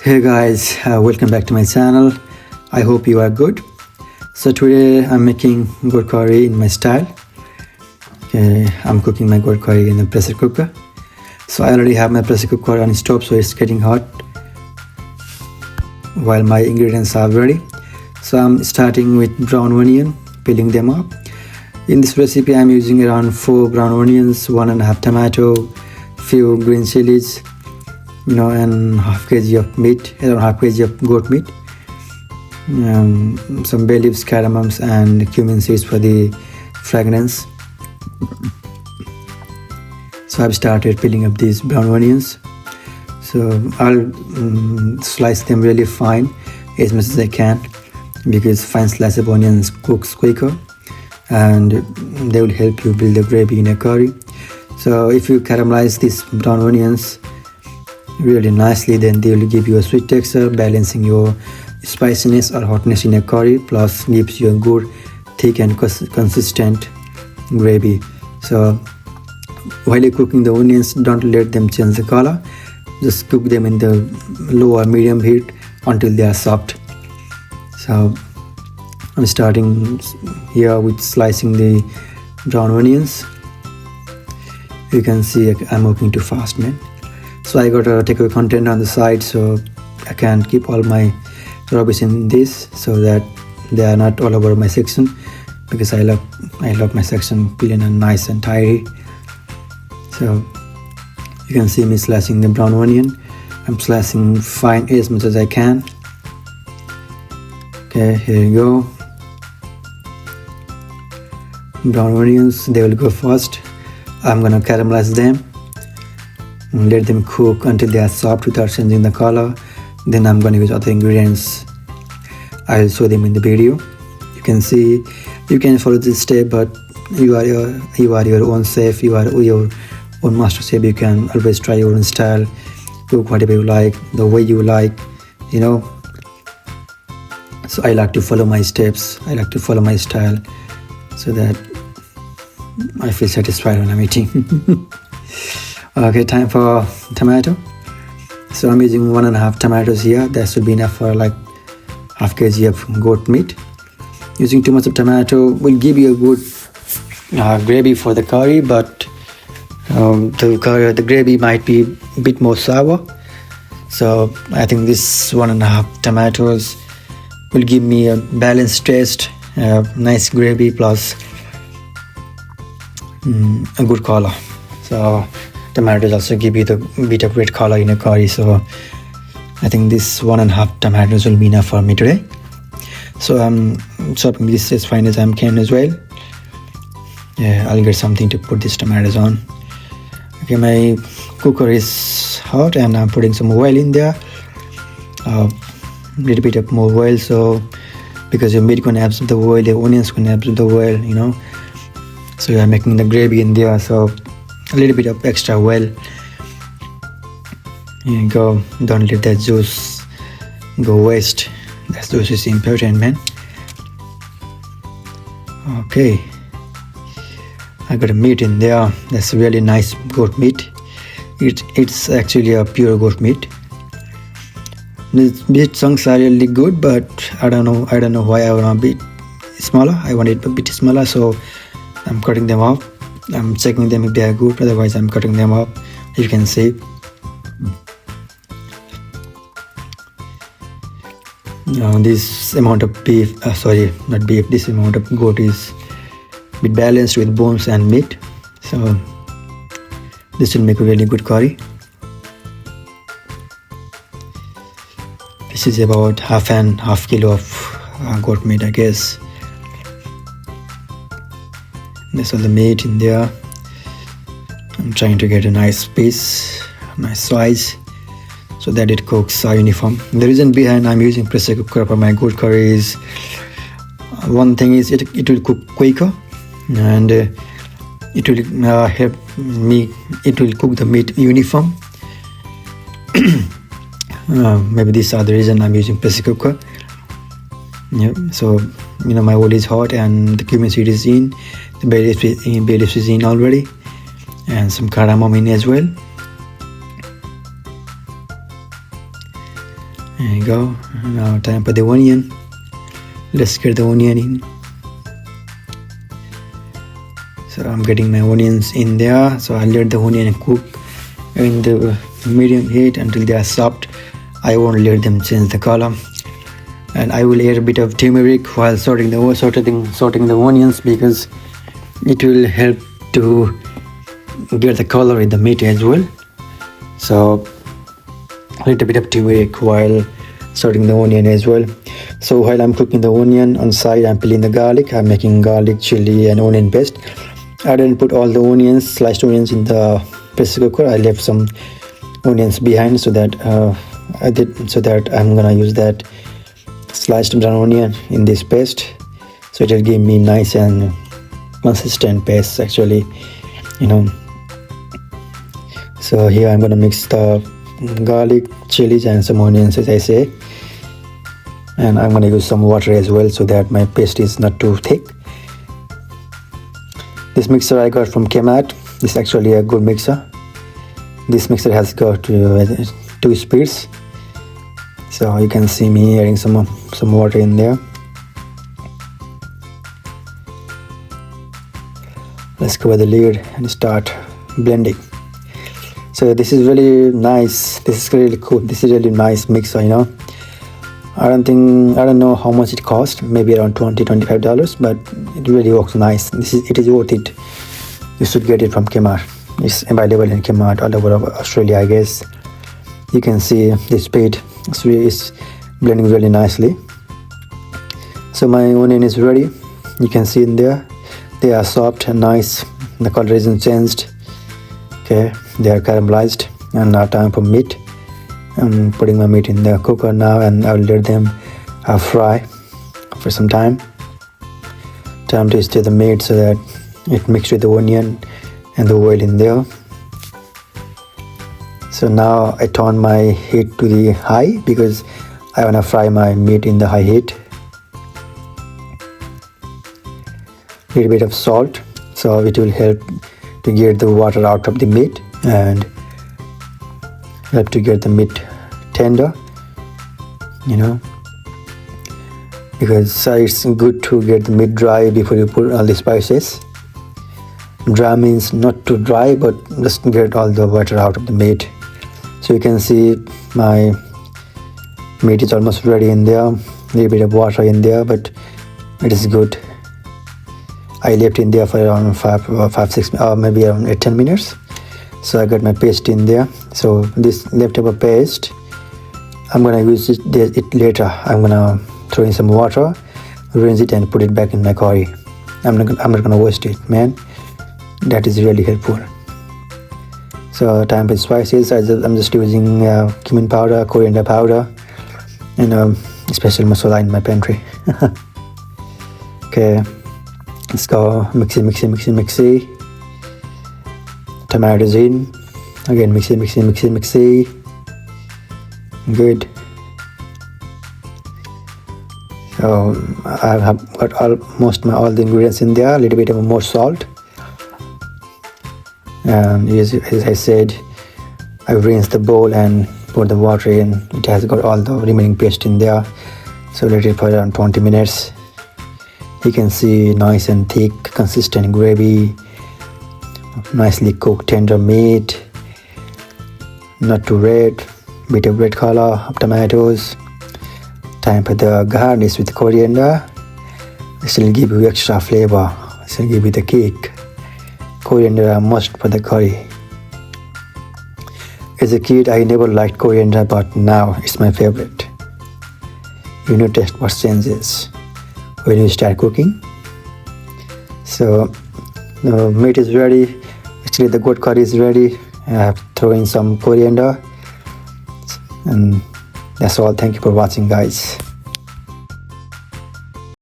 Hey guys, welcome back to my channel. I hope you are good. So today I'm making goat curry in my style. Okay, I'm cooking my goat curry in a pressure cooker. So I already have my pressure cooker on stove, so it's getting hot while my ingredients are ready. So I'm starting with brown onion, peeling them up. In this recipe I'm using around 4 brown onions, 1.5 tomato, few green chilies, and half kg of meat, around half kg of goat meat, some bay leaves, cardamoms, and cumin seeds for the fragrance. So I've started peeling up these brown onions. So I'll slice them really fine, as much as I can, because fine slice of onions cooks quicker and they will help you build the gravy in a curry. So if you caramelize these brown onions really nicely, then they will give you a sweet texture, balancing your spiciness or hotness in a curry, plus gives you a good thick and consistent gravy. So while you're cooking the onions, don't let them change the color. Just cook them in the low or medium heat until they are soft. So I'm starting here with slicing the brown onions. You can see I'm working too fast, man. So I got a takeaway content on the side, so I can keep all my rubbish in this, so that they are not all over my section, because I love my section clean and nice and tidy. So you can see me slicing the brown onion. I'm slicing fine as much as I can. Okay, here you go. Brown onions, they will go first. I'm gonna caramelize them. Let them cook until they are soft without changing the color. Then I'm going to use other ingredients. I'll show them in the video. You can see, you can follow this step, but you are your own chef. You are your own master chef. You can always try your own style, cook whatever you like, the way you like, So I like to follow my steps. I like to follow my style, so that I feel satisfied when I'm eating. Okay, time for tomato. So I'm using 1.5 tomatoes here. That should be enough for like half kg of goat meat. Using too much of tomato will give you a good gravy for the curry, but the gravy might be a bit more sour. So I think this 1.5 tomatoes will give me a balanced taste, nice gravy, plus a good color. So tomatoes also give you the bit of red color in a curry, so I think this 1.5 tomatoes will be enough for me today. So I'm chopping this as fine as I can as well. Yeah, I'll get something to put these tomatoes on. Okay, my cooker is hot and I'm putting some oil in there. Little bit of more oil, so because your meat gonna absorb the oil, the onions gonna absorb the oil, So you're making the gravy in there, so a little bit of extra oil. Here you go. Don't let that juice go waste. That juice is important, man. Okay, I got a meat in there. That's really nice goat meat. It's actually a pure goat meat. These chunks are really good, but I don't know why I want a bit smaller. I want it a bit smaller, so I'm cutting them off. I'm checking them if they are good, otherwise I'm cutting them off. You can see. This amount of beef, this amount of goat is a bit balanced with bones and meat. So this will make a really good curry. This is about half kilo of goat meat, I guess. There's all the meat in there. I'm trying to get a nice piece, nice size, so that it cooks uniform. The reason behind I'm using pressure cooker for my goat curry is, one thing is it will cook quicker, and it will help me. It will cook the meat uniform. Maybe these are the reason I'm using pressure cooker. Yeah. So my oil is hot and the cumin seed is in. The bay leaves is in already, and some cardamom in as well. There you go. Now time for the onion. Let's get the onion in. So I'm getting my onions in there. So I'll let the onion cook in the medium heat until they are soft. I won't let them change the color. And I will add a bit of turmeric while sorting the onions, because it will help to get the color in the meat as well. So a little bit of turmeric while sorting the onion as well. So while I'm cooking the onion, on side I'm peeling the garlic. I'm making garlic, chili and onion paste. I didn't put all the onions, sliced onions, in the pressure cooker. I left some onions behind so that I'm gonna use that sliced brown onion in this paste, so it will give me nice and consistent paste actually, you know. So here I'm gonna mix the garlic, chilies and some onions, as I say, and I'm gonna use some water as well so that my paste is not too thick. This mixer I got from Kmart. This is actually a good mixer. This mixer has got 2 speeds. So you can see me adding some water in there. Let's cover the lid and start blending. So this is really nice. This is really cool. This is really nice mixer, you know. I don't know how much it cost. Maybe around $20-25, but it really works nice. It is worth it. You should get it from Kmart. It's available in Kmart all over Australia, I guess. You can see the speed. It's blending really nicely. So my onion is ready. You can see in there, they are soft and nice. The color isn't changed. Okay, they are caramelized. And now time for meat. I'm putting my meat in the cooker now, and I'll let them fry for some time. Time to stir the meat so that it mixes with the onion and the oil in there. So now I turn my heat to the high because I want to fry my meat in the high heat. Little bit of salt, so it will help to get the water out of the meat and help to get the meat tender, you know, because it's good to get the meat dry before you put all the spices. Dry means not too dry, but just get all the water out of the meat. So you can see my meat is almost ready in there. A little bit of water in there, but it is good. I left in there for around 5-6 maybe around 8-10 minutes. So I got my paste in there. So this leftover paste, I'm gonna use it later. I'm gonna throw in some water, rinse it and put it back in my curry. I'm not gonna waste it, man. That is really helpful. So time for spices. I'm just using cumin powder, coriander powder, and special masala in my pantry. Okay, let's go mixy. Tomatoes in. Again, mixy. Good. So I have got almost all the ingredients in there. A little bit of more salt. And as I said, I rinsed the bowl and put the water in. It has got all the remaining paste in there. So let it for around 20 minutes. You can see nice and thick, consistent gravy. Nicely cooked tender meat. Not too red. Bit of red color of tomatoes. Time for the garnish with coriander. This will give you extra flavor. This will give you the kick. Coriander are must for the curry. As a kid, I never liked coriander, but now it's my favorite. You know, taste what changes when you start cooking. So the meat is ready. Actually, the goat curry is ready. I have thrown in some coriander, and that's all. Thank you for watching, guys.